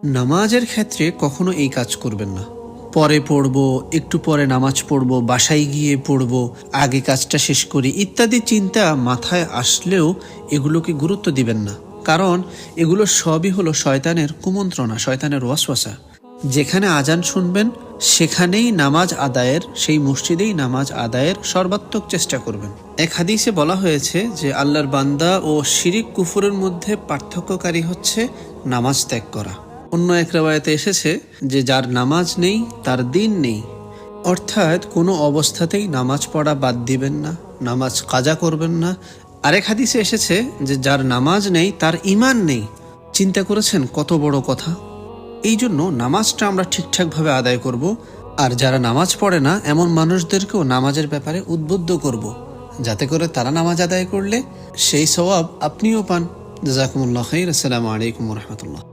নামাজের ক্ষেত্রে কখনো এই কাজ করবেন না। পরে পড়বো, একটু পরে নামাজ পড়বো, বাসায় গিয়ে পড়বো, আগে কাজটা শেষ করি ইত্যাদি চিন্তা মাথায় আসলেও এগুলোকে গুরুত্ব দিবেন না। কারণ এগুলো সবই হলো শয়তানের কুমন্ত্রণা, শয়তানের ওয়াসওয়াসা। যেখানে আজান শুনবেন সেখানেই নামাজ আদায়ের, সেই মসজিদেই নামাজ আদায়ের সর্বাত্মক চেষ্টা করবেন। এক হাদিসে বলা হয়েছে যে আল্লাহর বান্দা ও শিরিক কুফরের মধ্যে পার্থক্যকারী হচ্ছে নামাজ ত্যাগ করা। অন্য এক রিওয়ায়াতে এসেছে যে যার নামাজ নেই তার দিন নেই, অর্থাৎ কোনো অবস্থাতেই নামাজ পড়া বাদ দিবেন না, নামাজ কাজা করবেন না। আরেক হাদিসে এসেছে যে যার নামাজ নেই তার ঈমান নেই। চিন্তা করেছেন কত বড় কথা? এই জন্য নামাজটা আমরা ঠিকঠাকভাবে আদায় করব, আর যারা নামাজ পড়ে না এমন মানুষদেরকেও নামাজের ব্যাপারে উদ্বুদ্ধ করব, যাতে করে তারা নামাজ আদায় করলে সেই সওয়াব আপনিও পান। জাযাকুমুল্লাহ খাইর। আসসালামু আলাইকুম ওয়া রাহমাতুল্লাহ।